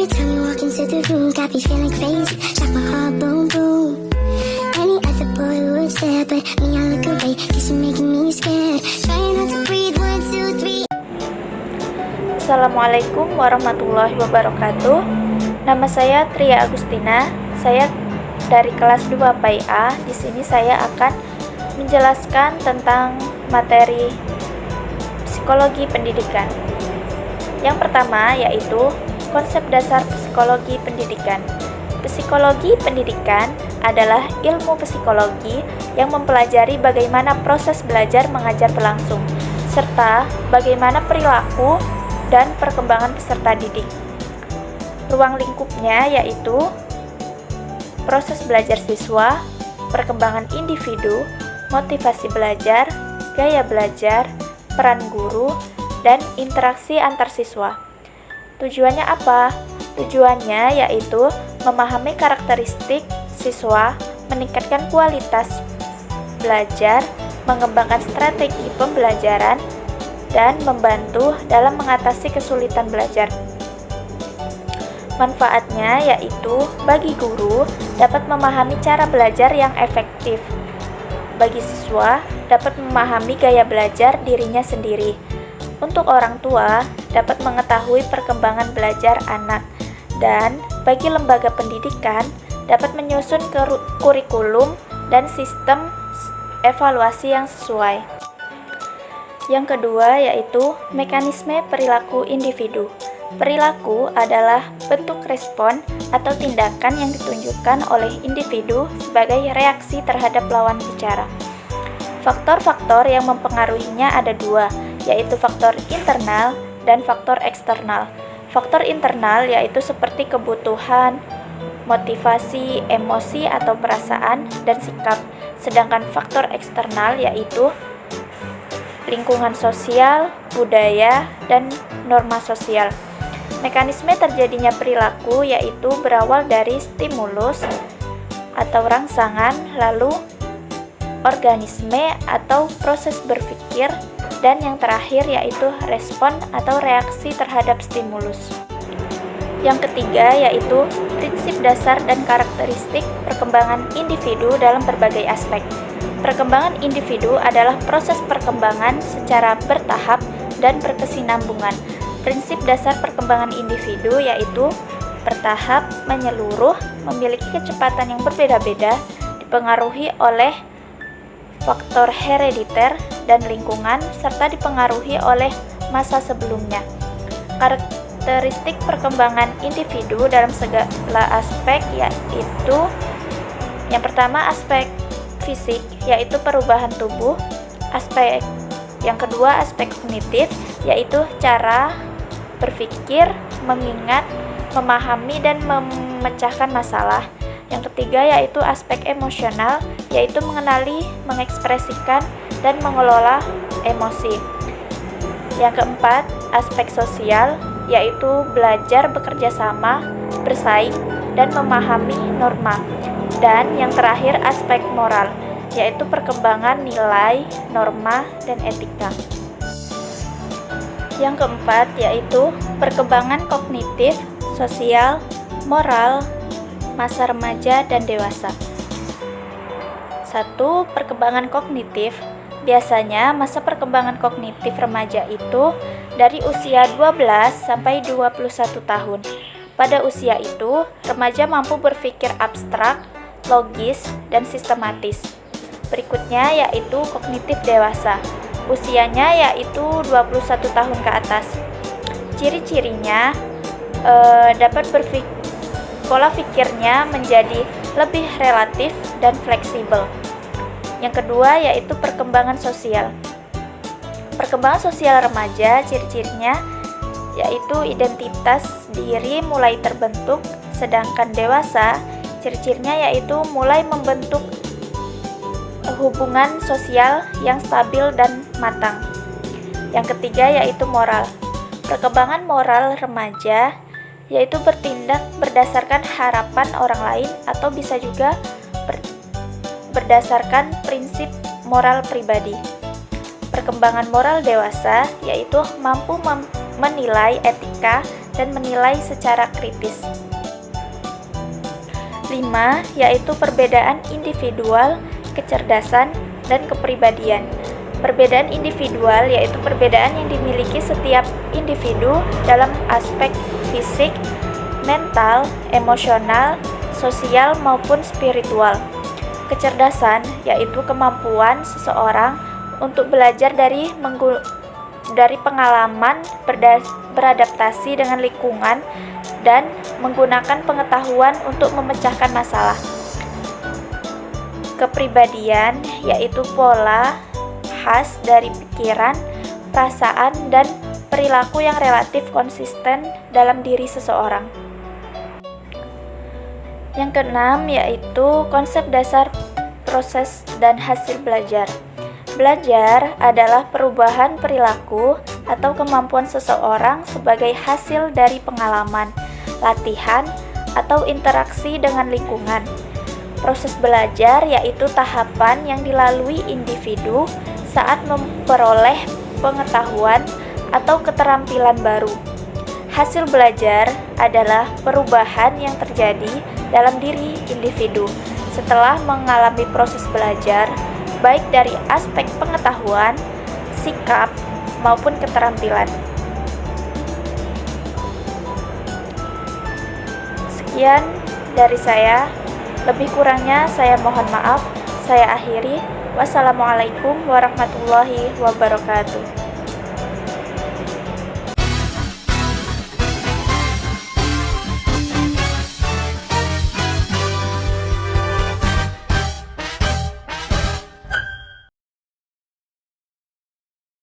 time you walk into the room, got me feeling crazy, like my heart boom boom. Any other boy would stare, but me I look away, cause you're making me scared. Trying not to breathe, 1, 2, 3. Assalamualaikum warahmatullahi wabarakatuh. Nama saya Tria Agustina. Saya dari kelas 2 PAIA. Di sini saya akan menjelaskan tentang materi psikologi pendidikan. Yang pertama yaitu konsep dasar psikologi pendidikan. Psikologi pendidikan adalah ilmu psikologi yang mempelajari bagaimana proses belajar mengajar berlangsung, serta bagaimana perilaku dan perkembangan peserta didik. Ruang lingkupnya yaitu proses belajar siswa, perkembangan individu, motivasi belajar, gaya belajar, peran guru, dan interaksi antar siswa. Tujuannya apa? Tujuannya yaitu memahami karakteristik siswa, meningkatkan kualitas belajar, mengembangkan strategi pembelajaran, dan membantu dalam mengatasi kesulitan belajar. Manfaatnya yaitu bagi guru dapat memahami cara belajar yang efektif. Bagi siswa dapat memahami gaya belajar dirinya sendiri. Untuk orang tua dapat mengetahui perkembangan belajar anak. Dan bagi lembaga pendidikan dapat menyusun kurikulum dan sistem evaluasi yang sesuai. Yang kedua yaitu mekanisme perilaku individu. Perilaku adalah bentuk respon atau tindakan yang ditunjukkan oleh individu sebagai reaksi terhadap lawan bicara. Faktor-faktor yang mempengaruhinya ada dua, yaitu faktor internal dan faktor eksternal. Faktor internal yaitu seperti kebutuhan, motivasi, emosi atau perasaan, dan sikap. Sedangkan faktor eksternal yaitu lingkungan sosial, budaya, dan norma sosial. Mekanisme terjadinya perilaku yaitu berawal dari stimulus atau rangsangan, lalu organisme atau proses berpikir, dan yang terakhir yaitu respon atau reaksi terhadap stimulus. Yang ketiga yaitu prinsip dasar dan karakteristik perkembangan individu dalam berbagai aspek. Perkembangan individu adalah proses perkembangan secara bertahap dan berkesinambungan. Prinsip dasar perkembangan individu yaitu bertahap, menyeluruh, memiliki kecepatan yang berbeda-beda, dipengaruhi oleh faktor herediter dan lingkungan, serta dipengaruhi oleh masa sebelumnya. Karakteristik perkembangan individu dalam segala aspek yaitu yang pertama aspek fisik, yaitu perubahan tubuh. Yang kedua aspek kognitif, yaitu cara berpikir, mengingat, memahami, dan memecahkan masalah. Yang ketiga yaitu aspek emosional, yaitu mengenali, mengekspresikan, dan mengelola emosi. Yang keempat aspek sosial, yaitu belajar bekerja sama, bersaing, dan memahami norma. Dan yang terakhir aspek moral, yaitu perkembangan nilai, norma, dan etika. Yang keempat yaitu perkembangan kognitif, sosial, moral, masa remaja dan dewasa. 1. Perkembangan kognitif. Biasanya masa perkembangan kognitif remaja itu dari usia 12 sampai 21 tahun. Pada usia itu, remaja mampu berpikir abstrak, logis, dan sistematis. Berikutnya yaitu kognitif dewasa. Usianya yaitu 21 tahun ke atas. Ciri-cirinya dapat pola pikirnya menjadi lebih relatif dan fleksibel. Yang kedua yaitu perkembangan sosial. Perkembangan sosial remaja, ciri-cirinya yaitu identitas diri mulai terbentuk, sedangkan dewasa ciri-cirinya yaitu mulai membentuk hubungan sosial yang stabil dan matang. Yang ketiga yaitu moral. Perkembangan moral remaja yaitu bertindak berdasarkan harapan orang lain atau bisa juga berdasarkan prinsip moral pribadi. Perkembangan moral dewasa yaitu mampu menilai etika dan menilai secara kritis. 5. Yaitu perbedaan individual, kecerdasan, dan kepribadian. Perbedaan individual yaitu perbedaan yang dimiliki setiap individu dalam aspek fisik, mental, emosional, sosial, maupun spiritual. Kecerdasan yaitu kemampuan seseorang untuk belajar dari pengalaman, beradaptasi dengan lingkungan, dan menggunakan pengetahuan untuk memecahkan masalah. Kepribadian yaitu pola khas dari pikiran, perasaan, dan perilaku yang relatif konsisten dalam diri seseorang. Yang keenam yaitu konsep dasar proses dan hasil belajar. Belajar adalah perubahan perilaku atau kemampuan seseorang sebagai hasil dari pengalaman, latihan, atau interaksi dengan lingkungan. Proses belajar yaitu tahapan yang dilalui individu saat memperoleh pengetahuan atau keterampilan baru. Hasil belajar adalah perubahan yang terjadi dalam diri individu setelah mengalami proses belajar, baik dari aspek pengetahuan, sikap, maupun keterampilan. Sekian dari saya, lebih kurangnya saya mohon maaf. Saya akhiri. Wassalamualaikum warahmatullahi wabarakatuh.